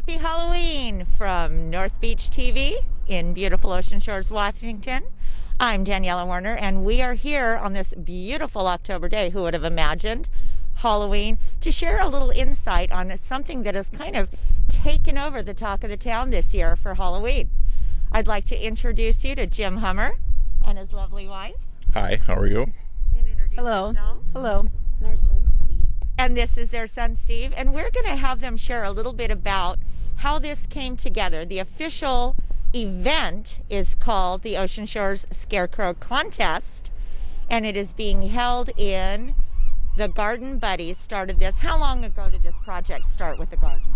Happy Halloween from North Beach TV in beautiful Ocean Shores, Washington. I'm Daniela Werner, and we are here on this beautiful October day. Who would have imagined Halloween? To share a little insight on something that has kind of taken over the talk of the town this year for Halloween. I'd like to introduce you to Jim Hummer and his lovely wife. Hi, how are you? And introduce Hello. yourself. Hello. And our son, Steve. And this is their son, Steve. And we're going to have them share a little bit about how this came together. The official event is called the Ocean Shores Scarecrow Contest, and it is being held in the Garden Buddies. Started this. How long ago did this project start with the garden?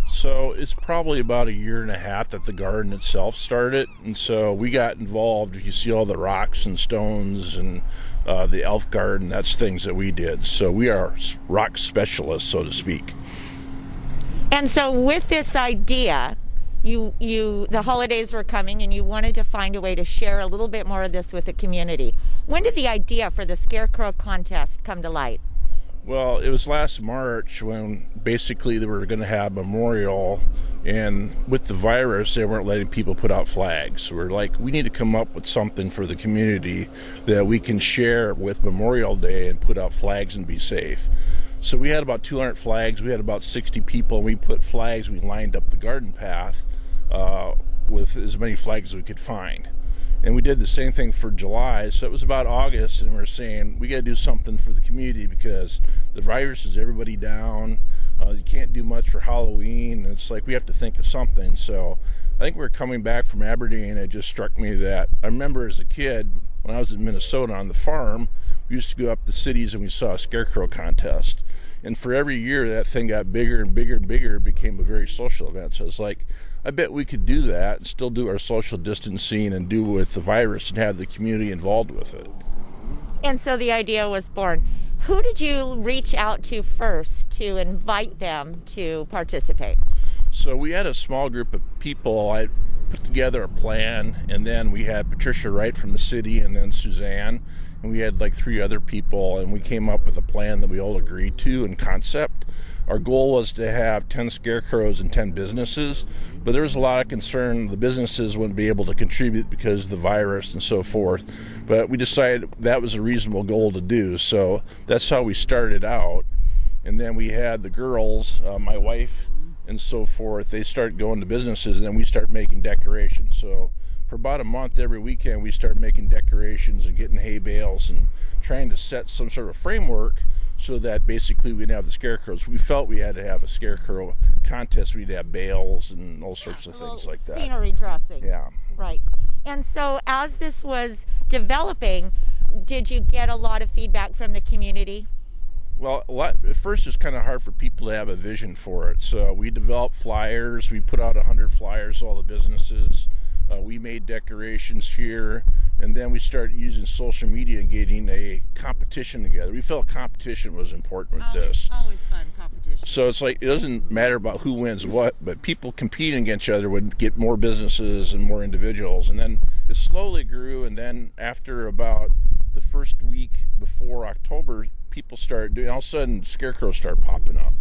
So it's probably about a year and a half that the garden itself started, and so we got involved. You see all the rocks and stones and the elf garden, that's things that we did. So we are rock specialists, so to speak. And so with this idea, the holidays were coming and you wanted to find a way to share a little bit more of this with the community. When did the idea for the Scarecrow Contest come to light? Well, it was last March when basically they were going to have a memorial, and with the virus, they weren't letting people put out flags. So we're like, we need to come up with something for the community that we can share with Memorial Day and put out flags and be safe. So we had about 200 flags. We had about 60 people. We put flags. We lined up the garden path with as many flags as we could find. And we did the same thing for July. So it was about August, and we're saying we got to do something for the community because the virus is everybody down. You can't do much for Halloween. It's like we have to think of something. So I think we're coming back from Aberdeen. It just struck me that I remember as a kid when I was in Minnesota on the farm, we used to go up the cities and we saw a scarecrow contest. And for every year, that thing got bigger and bigger and bigger. It became a very social event. So it's like, I bet we could do that and still do our social distancing and do with the virus and have the community involved with it. And so the idea was born. Who did you reach out to first to invite them to participate? So we had a small group of people. I put together a plan, and then we had Patricia Wright from the city and then Suzanne, and we had like 3 other people, and we came up with a plan that we all agreed to in concept. Our goal was to have 10 scarecrows and 10 businesses, but there was a lot of concern the businesses wouldn't be able to contribute because of the virus and so forth. But we decided that was a reasonable goal to do, so that's how we started out. And then we had the girls, my wife and so forth, they start going to businesses, and then we start making decorations. So for about a month, every weekend, we started making decorations and getting hay bales and trying to set some sort of framework so that basically we'd have the scarecrows. We felt we had to have a scarecrow contest. We'd have bales and all sorts of things like that. Scenery dressing. Yeah. Right. And so as this was developing, did you get a lot of feedback from the community? Well, at first it's kind of hard for people to have a vision for it. So we developed flyers. We put out 100 flyers to all the businesses. We made decorations here, and then we started using social media and getting a competition together. We felt competition was important with this. Always fun competition. So it's like, it doesn't matter about who wins what, but people competing against each other would get more businesses and more individuals. And then it slowly grew, and then after about the first week before October, people started doing, all of a sudden scarecrows started popping up.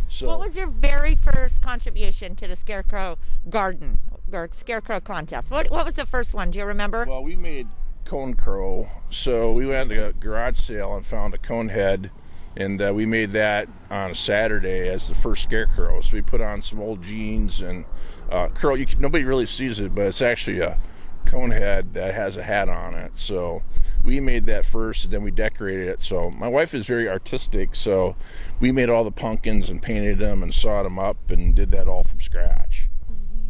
So, what was your very first contribution to the Scarecrow Garden or Scarecrow Contest? What was the first one? Do you remember? Well, we made cone crow. So we went to a garage sale and found a cone head, and we made that on a Saturday as the first scarecrow. So we put on some old jeans and curl. Nobody really sees it, but it's actually a cone head that has a hat on it. So we made that first, and then we decorated it. So my wife is very artistic, so we made all the pumpkins and painted them and sawed them up and did that all from scratch.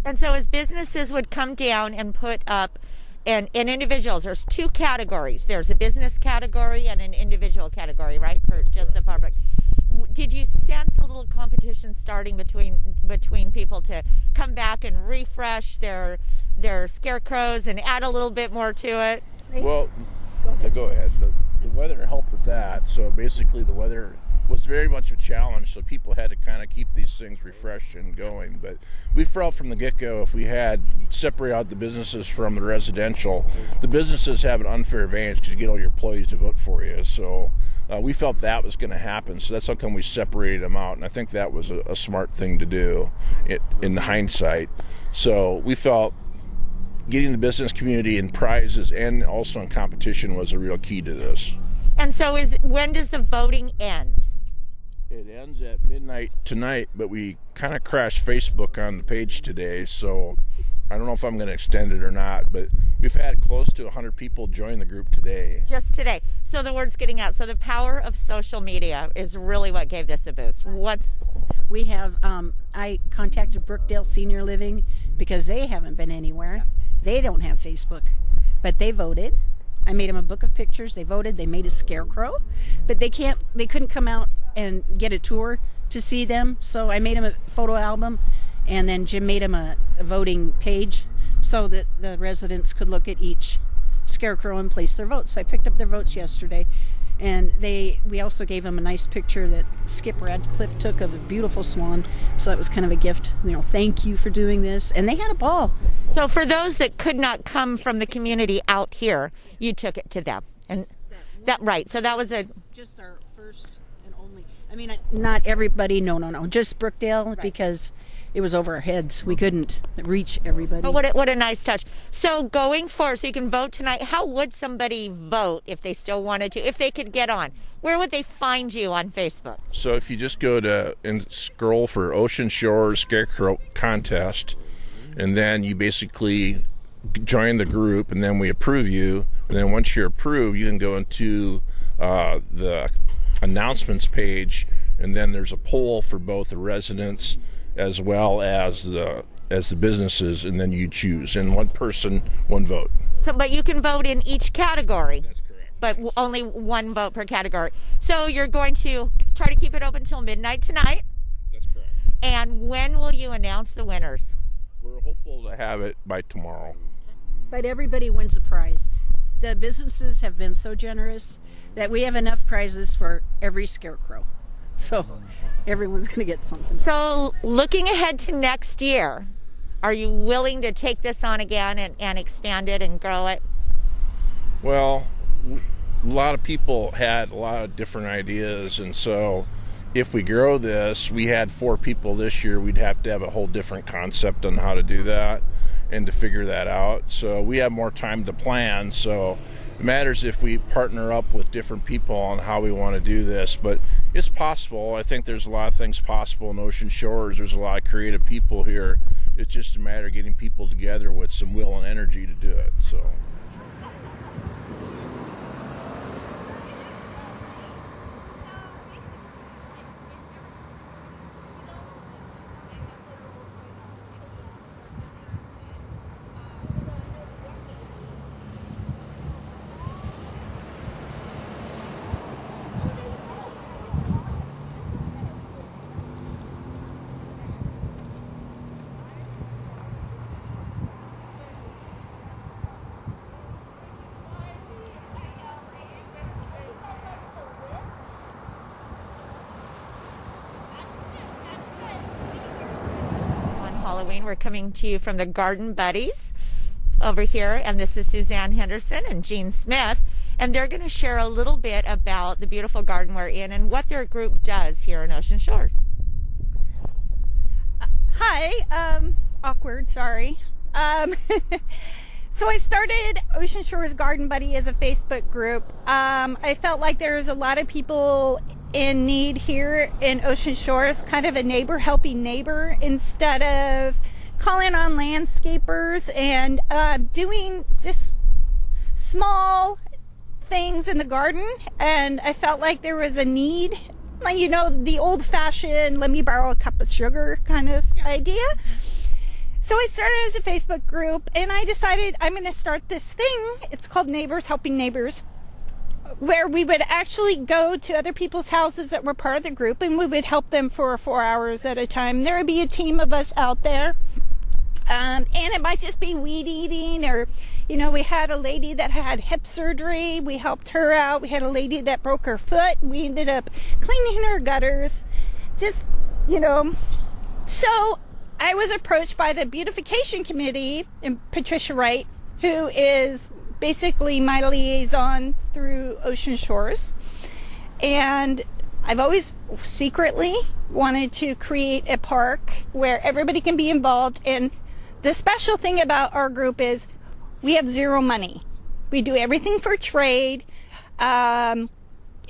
And so as businesses would come down and put up, and individuals, there's 2 categories. There's a business category and an individual category, right, for just the public. Did you sense a little competition starting between people to come back and refresh their scarecrows and add a little bit more to it? Well, go ahead. The weather helped with that. So basically the weather was very much a challenge, so people had to kind of keep these things refreshed and going. But we felt from the get-go, if we had separate out the businesses from the residential, the businesses have an unfair advantage because you get all your employees to vote for you. So we felt that was going to happen, so that's how come we separated them out, and I think that was a smart thing to do in hindsight. So we felt getting the business community in prizes and also in competition was a real key to this. And so when does the voting end? It ends at midnight tonight, but we kind of crashed Facebook on the page today, so I don't know if I'm going to extend it or not, but we've had close to 100 people join the group today. Just today. So the word's getting out. So the power of social media is really what gave this a boost. We have, I contacted Brookdale Senior Living because they haven't been anywhere. They don't have Facebook, but they voted. I made them a book of pictures. They voted. They made a scarecrow, but they couldn't come out and get a tour to see them. So I made them a photo album, and then Jim made them a voting page so that the residents could look at each scarecrow and place their votes. So I picked up their votes yesterday, and we also gave them a nice picture that Skip Radcliffe took of a beautiful swan. So that was kind of a gift, thank you for doing this. And they had a ball. So for those that could not come from the community out here, you took it to them. And right. So that was just our first and only. I mean, not everybody. No. Just Brookdale, because it was over our heads. We couldn't reach everybody. Oh, what a nice touch. So going forward, so you can vote tonight. How would somebody vote if they still wanted to, if they could get on? Where would they find you on Facebook? So if you just go to and scroll for Ocean Shores Scarecrow Contest, and then you basically join the group, and then we approve you. And then once you're approved, you can go into the announcements page, and then there's a poll for both the residents as well as the businesses, and then you choose. And one person, one vote. So, but you can vote in each category. That's correct. But only one vote per category. So you're going to try to keep it open until midnight tonight. That's correct. And when will you announce the winners? We're hopeful to have it by tomorrow. But everybody wins a prize. The businesses have been so generous that we have enough prizes for every scarecrow. So everyone's going to get something. So looking ahead to next year, are you willing to take this on again and expand it and grow it? Well, a lot of people had a lot of different ideas, and so if we grow this, we had 4 people this year, we'd have to have a whole different concept on how to do that and to figure that out. So we have more time to plan, so it matters if we partner up with different people on how we want to do this, but it's possible. I think there's a lot of things possible in Ocean Shores. There's a lot of creative people here. It's just a matter of getting people together with some will and energy to do it. So. Halloween. We're coming to you from the Garden Buddies over here, and this is Suzanne Henderson and Jean Smith, and they're going to share a little bit about the beautiful garden we're in and what their group does here in Ocean Shores. Hi, awkward, sorry. So I started Ocean Shores Garden Buddy as a Facebook group. I felt like there's a lot of people in need here in Ocean Shores, kind of a neighbor helping neighbor instead of calling on landscapers and doing just small things in the garden. And I felt like there was a need, like, you know, the old-fashioned let me borrow a cup of sugar kind of idea. So I started as a Facebook group, and I decided I'm going to start this thing. It's called Neighbors Helping Neighbors, where we would actually go to other people's houses that were part of the group, and we would help them for 4 hours at a time. There would be a team of us out there, and it might just be weed eating, or, you know, we had a lady that had hip surgery. We helped her out. We had a lady that broke her foot. We ended up cleaning her gutters, just, you know. So I was approached by the beautification committee and Patricia Wright, who is basically my liaison through Ocean Shores. And I've always secretly wanted to create a park where everybody can be involved. And the special thing about our group is we have zero money. We do everything for trade.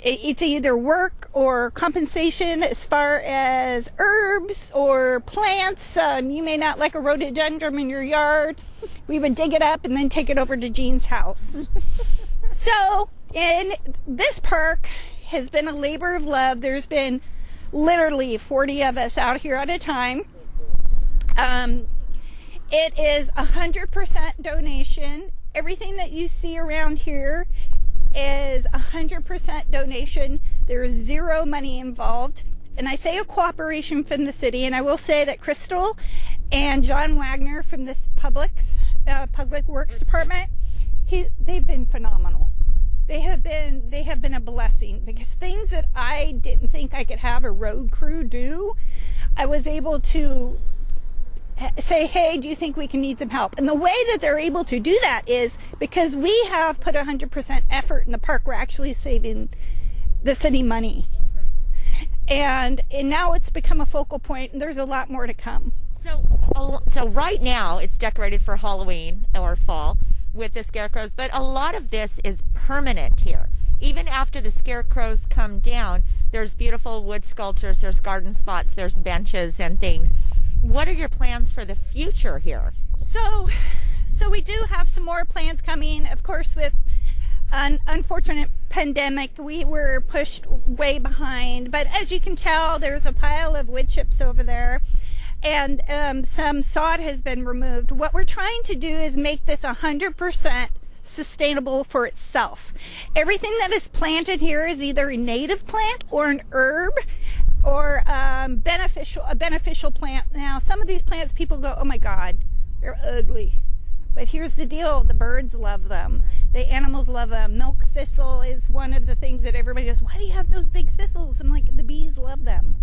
It's either work or compensation as far as herbs or plants. You may not like a rhododendron in your yard. We would dig it up and then take it over to Jean's house. So, in this park has been a labor of love. There's been literally 40 of us out here at a time. It is 100% donation. Everything that you see around here is 100% donation. There is zero money involved. And I say a cooperation from the city, and I will say that Crystal and John Wagner from the Public Works Department, they've been phenomenal. They have been a blessing, because things that I didn't think I could have a road crew do, I was able to say, hey, do you think we can need some help? And the way that they're able to do that is because we have put 100% effort in the park. We're actually saving the city money. And now it's become a focal point, and there's a lot more to come. So right now it's decorated for Halloween or fall with the scarecrows, but a lot of this is permanent here. Even after the scarecrows come down, there's beautiful wood sculptures, there's garden spots, there's benches and things. What are your plans for the future here? So we do have some more plans coming. Of course, with an unfortunate pandemic, we were pushed way behind. But as you can tell, there's a pile of wood chips over there, and some sod has been removed. What we're trying to do is make this 100% sustainable for itself. Everything that is planted here is either a native plant or an herb, or a beneficial plant. Now, some of these plants, people go, oh my God, they're ugly. But here's the deal, the birds love them. The animals love them. Milk thistle is one of the things that everybody goes, why do you have those big thistles? I'm like, the bees love them.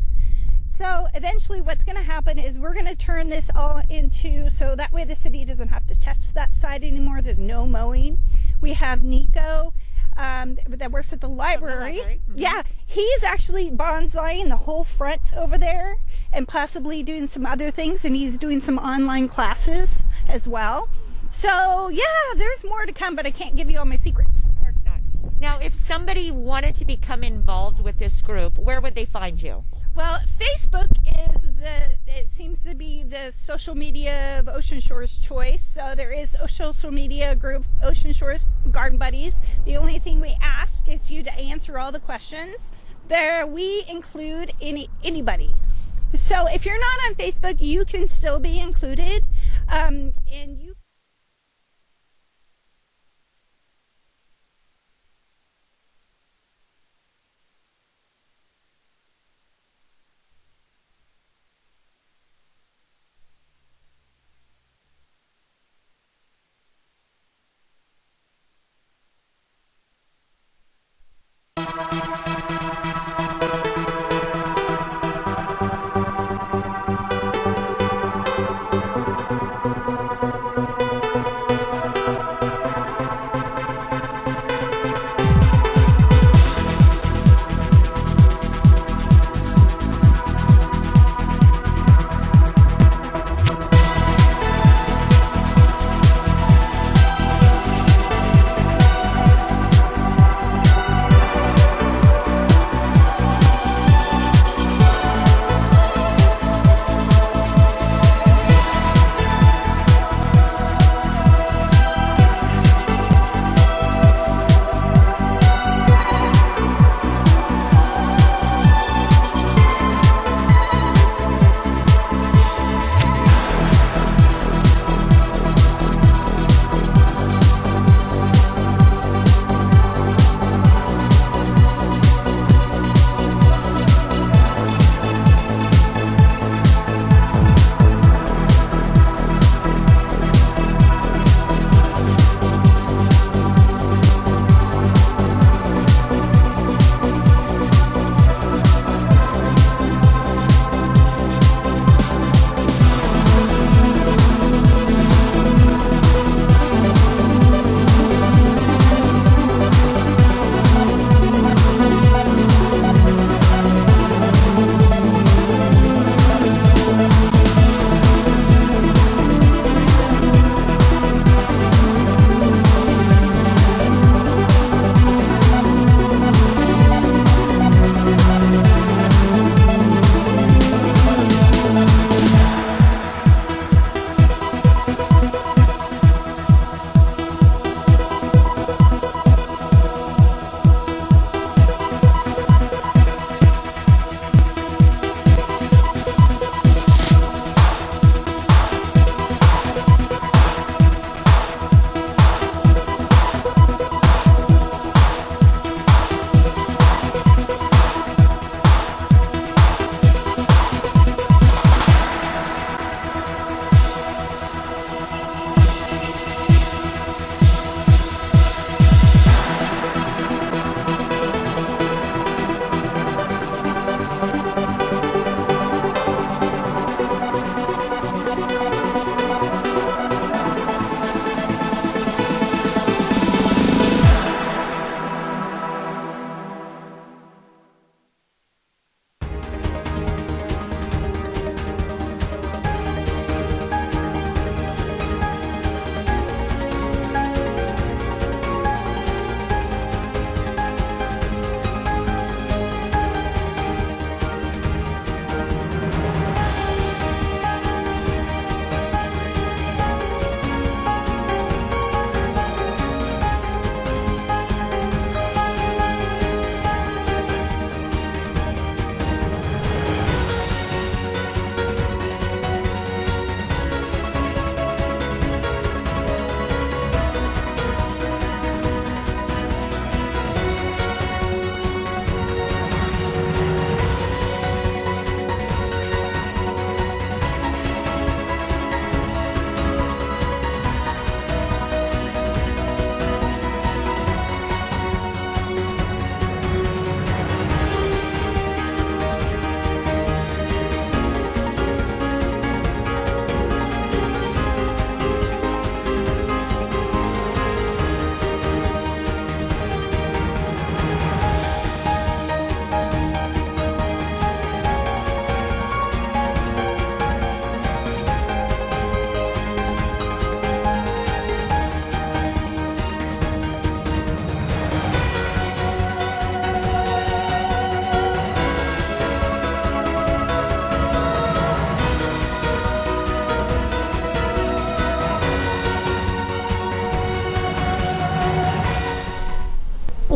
So eventually what's going to happen is we're going to turn this all into, so that way the city doesn't have to touch that side anymore. There's no mowing. We have Nico that works at the library. Mm-hmm. Yeah, he's actually bonsaiing the whole front over there and possibly doing some other things, and he's doing some online classes as well. So yeah, there's more to come, but I can't give you all my secrets. Of course not. Now, if somebody wanted to become involved with this group, where would they find you? Well, Facebook it seems to be the social media of Ocean Shores choice. So there is a social media group, Ocean Shores Garden Buddies. The only thing we ask is you to answer all the questions. There we include anybody. So if you're not on Facebook, you can still be included. And you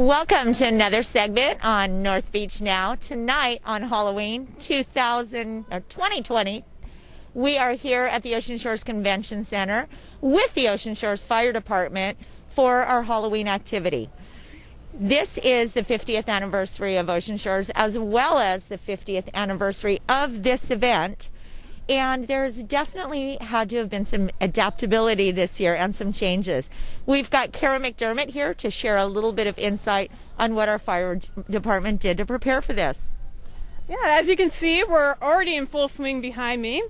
Welcome to another segment on North Beach Now. Tonight on Halloween 2020, we are here at the Ocean Shores Convention Center with the Ocean Shores Fire Department for our Halloween activity. This is the 50th anniversary of Ocean Shores, as well as the 50th anniversary of this event. And there's definitely had to have been some adaptability this year and some changes. We've got Kara McDermott here to share a little bit of insight on what our fire department did to prepare for this. Yeah, as you can see, we're already in full swing behind me.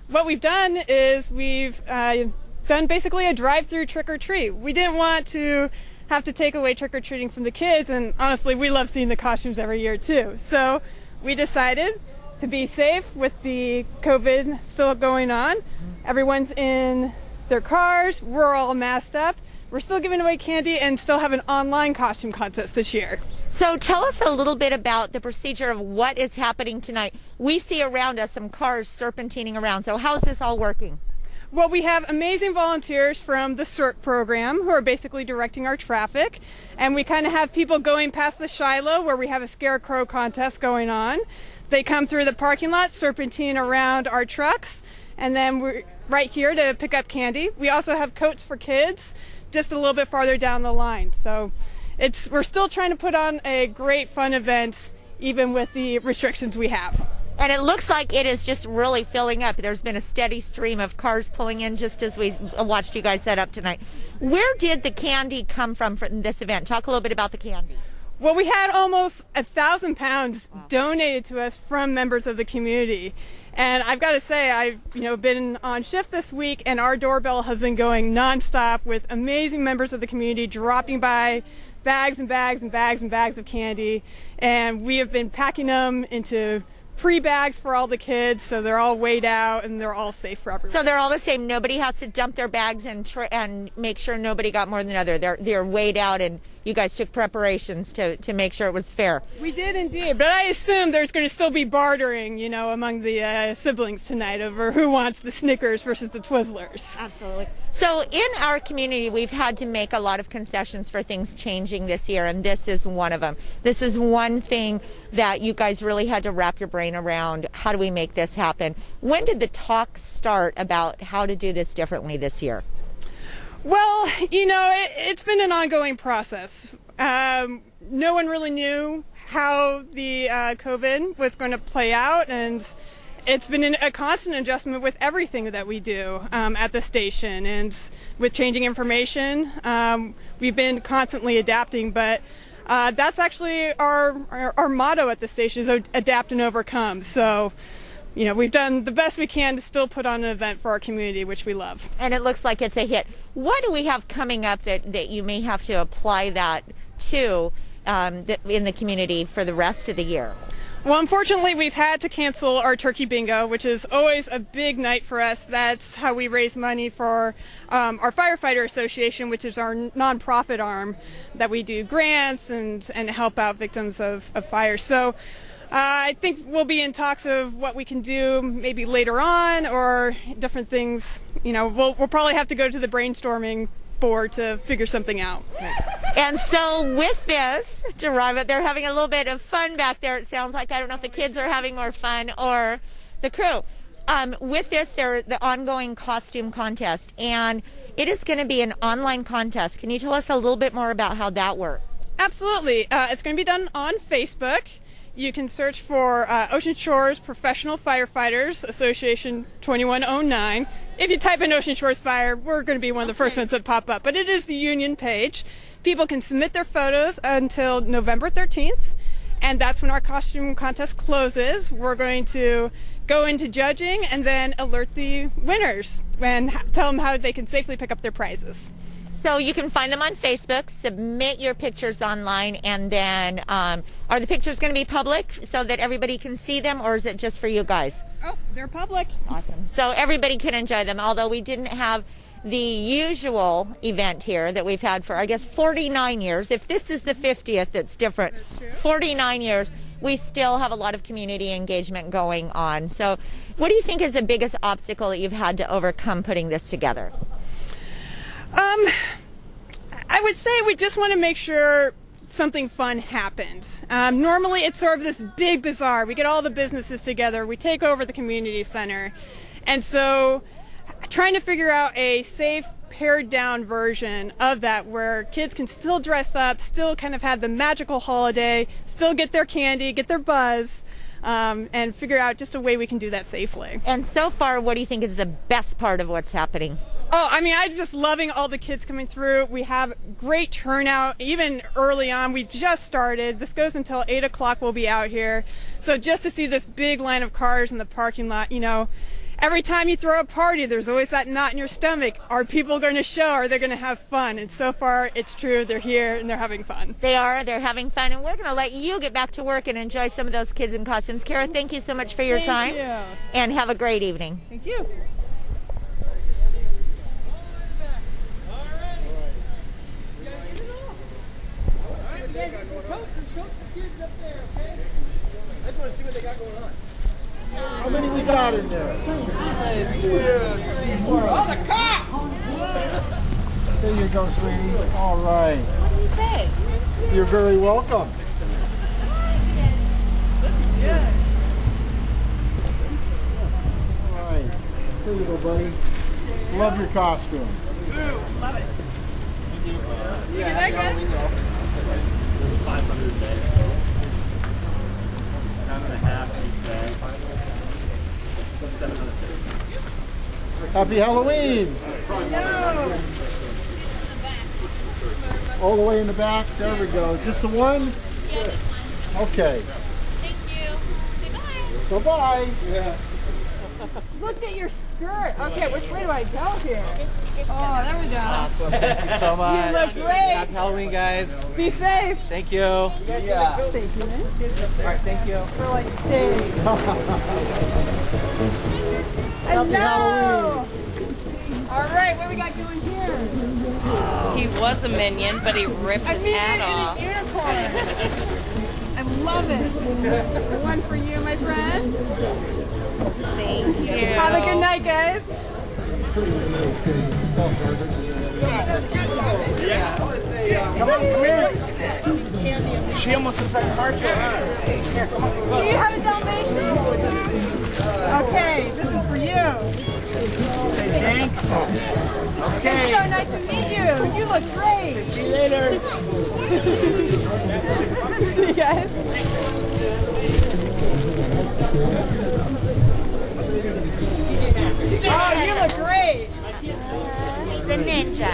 What we've done is we've done basically a drive-through trick-or-treat. We didn't want to have to take away trick-or-treating from the kids, and honestly, we love seeing the costumes every year too. So we decided to be safe with the COVID still going on. Everyone's in their cars, we're all masked up. We're still giving away candy and still have an online costume contest this year. So tell us a little bit about the procedure of what is happening tonight. We see around us some cars serpentining around. So how's this all working? Well, we have amazing volunteers from the CERT program who are basically directing our traffic. And we kind of have people going past the Shiloh where we have a Scarecrow contest going on. They come through the parking lot, serpentine around our trucks, and then we're right here to pick up candy. We also have coats for kids just a little bit farther down the line. So we're still trying to put on a great fun event even with the restrictions we have. And it looks like it is just really filling up. There's been a steady stream of cars pulling in just as we watched you guys set up tonight. Where did the candy come from for this event? Talk a little bit about the candy. Well, we had almost 1,000 pounds donated to us from members of the community. And I've got to say, I've been on shift this week, and our doorbell has been going nonstop with amazing members of the community dropping by bags and bags and bags and bags of candy. And we have been packing them into pre-bags for all the kids, so they're all weighed out and they're all safe for everyone. So they're all the same. Nobody has to dump their bags and make sure nobody got more than another. They're weighed out, and you guys took preparations to make sure it was fair. We did indeed, but I assume there's going to still be bartering, among the siblings tonight over who wants the Snickers versus the Twizzlers. Absolutely. So in our community, we've had to make a lot of concessions for things changing this year, and this is one of them. This is one thing that you guys really had to wrap your brain around. How do we make this happen? When did the talk start about how to do this differently this year? Well, it's been an ongoing process. No one really knew how the COVID was going to play out, and it's been a constant adjustment with everything that we do at the station, and with changing information, we've been constantly adapting. But that's actually our motto at the station, is adapt and overcome. So, we've done the best we can to still put on an event for our community, which we love. And it looks like it's a hit. What do we have coming up that you may have to apply that to in the community for the rest of the year? Well, unfortunately, we've had to cancel our turkey bingo, which is always a big night for us. That's how we raise money for our firefighter association, which is our nonprofit arm that we do grants and help out victims of fire. So I think we'll be in talks of what we can do maybe later on, or different things. We'll probably have to go to the brainstorming board to figure something out. And so with this, they're having a little bit of fun back there. It sounds like, I don't know if the kids are having more fun or the crew. With this, the ongoing costume contest, and it is going to be an online contest. Can you tell us a little bit more about how that works? Absolutely. It's going to be done on Facebook. You can search for Ocean Shores Professional Firefighters Association 2109. If you type in Ocean Shores Fire, we're going to be one of the first ones that pop up. But it is the union page. People can submit their photos until November 13th, and that's when our costume contest closes. We're going to go into judging and then alert the winners and tell them how they can safely pick up their prizes. So you can find them on Facebook, submit your pictures online, and then are the pictures going to be public so that everybody can see them, or is it just for you guys? Oh, they're public. Awesome. So everybody can enjoy them, although we didn't have the usual event here that we've had for, I guess, 49 years. If this is the 50th, it's different. 49 years, we still have a lot of community engagement going on. So what do you think is the biggest obstacle that you've had to overcome putting this together? I would say we just want to make sure something fun happened. Normally it's sort of this big bazaar. We get all the businesses together, we take over the community center. And so trying to figure out a safe, pared down version of that where kids can still dress up, still kind of have the magical holiday, still get their candy, get their buzz, and figure out just a way we can do that safely. And so far, what do you think is the best part of what's happening? Oh, I mean, I'm just loving all the kids coming through. We have great turnout, even early on. We've just started. This goes until 8 o'clock. We'll be out here. So just to see this big line of cars in the parking lot, you know, every time you throw a party, there's always that knot in your stomach. Are people going to show? Are they going to have fun? And so far, it's true. They're here and they're having fun. They are. They're having fun. And we're going to let you get back to work and enjoy some of those kids in costumes. Kara, thank you so much for your time. Thank you. And have a great evening. Thank you. How many we got in there? 1, 2, 3, 4. Oh, the cop! There you go, sweetie. All right. What do you say? You're very welcome. All right. There you go, buddy. Love your costume. Love it. Yeah, that good? 500 a day. 9.5 each bag. Happy Halloween! No. All the way in the back. There we go. Just the one? Yeah, just one. Okay. Thank you. Say bye. Bye-bye. Yeah. Look at your skirt. Okay, which way do I go here? Just Oh, there we go. Awesome. Thank you so much. You look great. Happy Halloween, guys. Be safe. Thank you. Yeah. Thank you, man. All right, thank you. We're like, hey. Happy Halloween. All right, what we got going here? He was a minion, but he ripped A his minion hat in off. a unicorn. I love it. One for you, my friend. Thank you. Have a good night, guys. Come on, come here. She almost looks like a car show, huh? Here, come on. Do you have a Dalmatian? Okay, this is for you. Say thanks. Okay. It's so nice to meet you. You look great. See you later. See you guys. Oh, you look great. He's a ninja.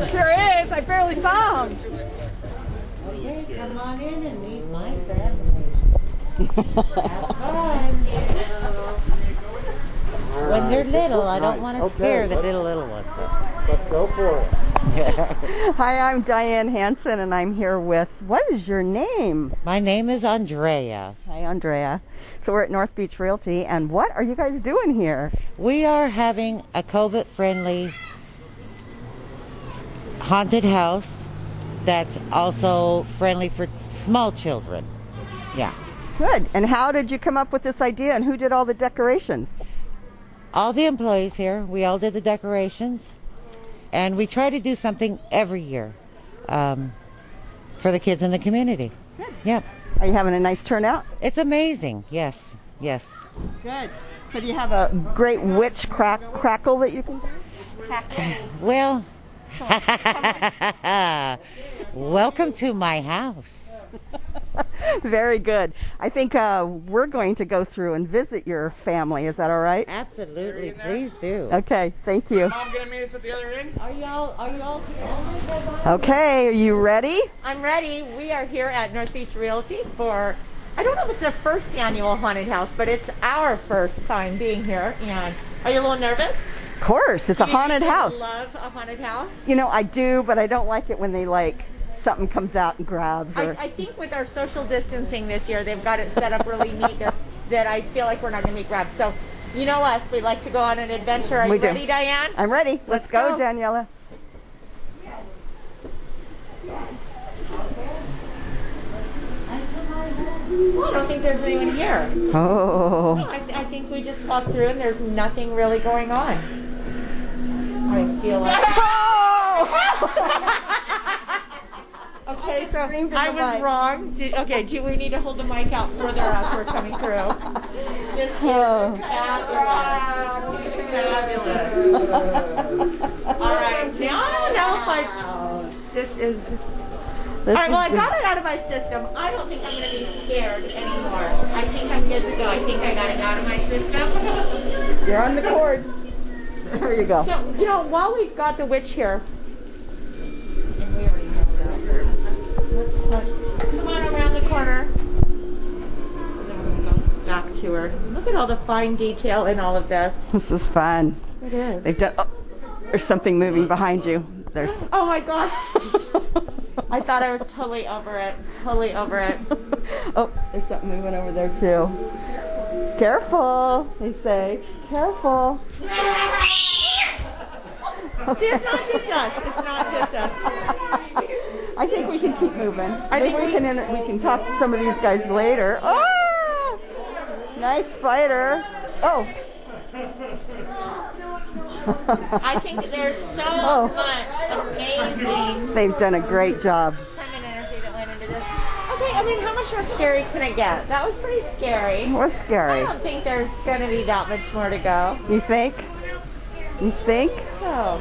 Sure is. I barely saw him. Come on in and meet my family. Have fun. When they're little, I don't want to scare the little ones. Let's go for it. Hi, I'm Diane Hansen, and I'm here with, what is your name? My name is Andrea. Hi, Andrea. So we're at North Beach Realty, and what are you guys doing here? We are having a COVID-friendly haunted house that's also friendly for small children. Yeah. Good. And how did you come up with this idea, and who did all the decorations? All the employees here, we all did the decorations, and we try to do something every year for the kids in the community. Good. Yep. Are you having a nice turnout? It's amazing. Yes. Yes. Good. So do you have a great witch crackle that you can do? Well, welcome to my house. Very good. I think we're going to go through and visit your family. Is that all right? Absolutely. Please do. Okay. Thank you. Mom gonna meet us at the other end? Are y'all together? Okay. Are you ready? I'm ready. We are here at North Beach Realty for, I don't know if it's the first annual haunted house, but it's our first time being here. And are you a little nervous? Of course. It's a haunted house. Love a haunted house. You know, I do, but I don't like it when they something comes out and grabs. Or... I think with our social distancing this year, they've got it set up really neat that I feel like we're not going to be grabbed. So, you know us, we like to go on an adventure. Are you ready, Diane? I'm ready. Let's go, Daniela. Well, I don't think there's anyone here. Oh. No, I think we just walked through and there's nothing really going on. I feel like... Oh! Okay, so so screamed in I the was mic. wrong. Okay, do we need to hold the mic out further as we're coming through? This is fabulous. All right, now I don't know if this is... All right, well, I got it out of my system. I don't think I'm going to be scared anymore. I think I'm good to go. I think I got it out of my system. You're on the cord. There you go. So, you know, while we've got the witch here, and we already know that. Let's come on around the corner. And then we're going to go back to her. Look at all the fine detail in all of this. This is fun. It is. They've done. Oh, there's something moving behind you. There's. Oh my gosh. I thought I was totally over it. Totally over it. Oh, there's something moving over there too. Careful, they say. Careful. See, it's not just us. It's not just us. I think we can keep moving. I think we can talk to some of these guys later. Oh, nice spider. Oh. I think there's so much amazing. They've done a great job. Time and energy that went into this. Okay, I mean, how much more scary can it get? That was pretty scary. It was scary. I don't think there's going to be that much more to go. You think? You think? So,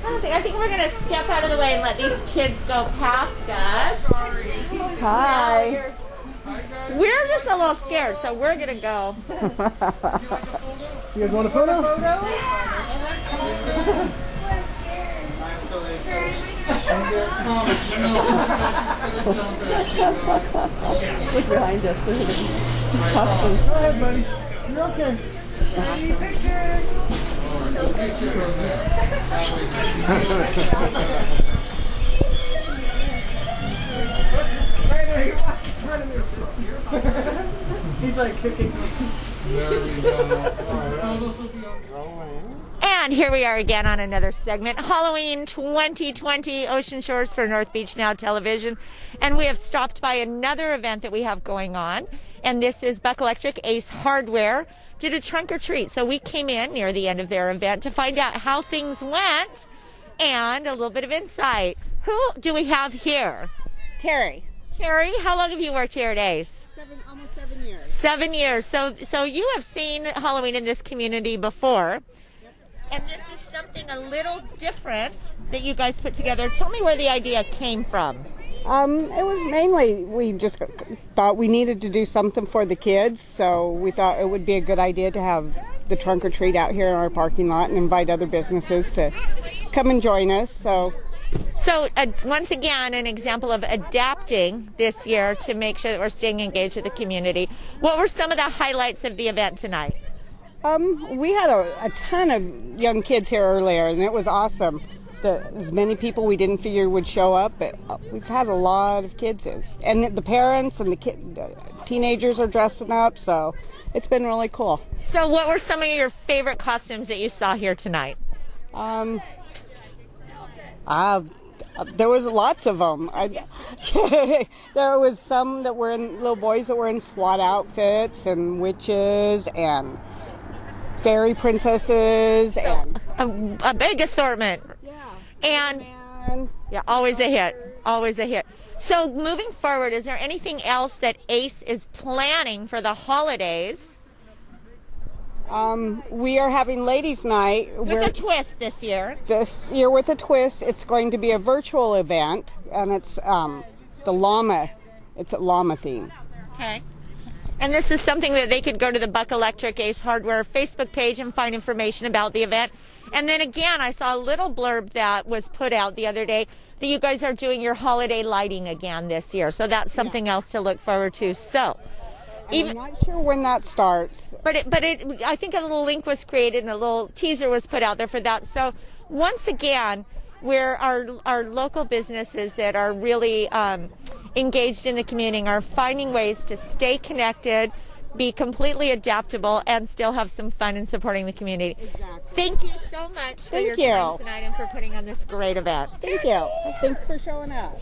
I think we're going to step out of the way and let these kids go past us. Hi. We're just a little scared, so we're going to go. You guys want a photo? Look behind us. Look at the costumes. Go ahead, buddy. You're okay. He's like cooking. And here we are again on another segment, Halloween 2020, Ocean Shores for North Beach Now Television. And we have stopped by another event that we have going on. And this is Buck Electric Ace Hardware did a trunk or treat. So we came in near the end of their event to find out how things went and a little bit of insight. Who do we have here? Terry. Terry, how long have you worked here at Ace? Almost 7 years. 7 years. So you have seen Halloween in this community before. And this is something a little different that you guys put together. Tell me where the idea came from. It was mainly, we just thought we needed to do something for the kids, so we thought it would be a good idea to have the trunk or treat out here in our parking lot and invite other businesses to come and join us. So once again, an example of adapting this year to make sure that we're staying engaged with the community. What were some of the highlights of the event tonight? We had a ton of young kids here earlier, and it was awesome. As many people we didn't figure would show up, but we've had a lot of kids in. And the parents and the teenagers are dressing up, so it's been really cool. So what were some of your favorite costumes that you saw here tonight? There was lots of them. There was some that were in, little boys that were in SWAT outfits and witches and fairy princesses, and a big assortment. And yeah, always a hit. Always a hit. So moving forward, is there anything else that Ace is planning for the holidays? We are having Ladies' Night. With a twist this year. This year with a twist. It's going to be a virtual event, and it's the llama. It's a llama theme. Okay. And this is something that they could go to the Buck Electric Ace Hardware Facebook page and find information about the event. And then again, I saw a little blurb that was put out the other day that you guys are doing your holiday lighting again this year. So that's something else to look forward to. So, I'm not sure when that starts. But I think a little link was created and a little teaser was put out there for that. So once again, where our local businesses that are really engaged in the community are finding ways to stay connected, be completely adaptable, and still have some fun in supporting the community. Exactly. Thank you so much for your time tonight and for putting on this great event. Thank you. Thanks for showing up.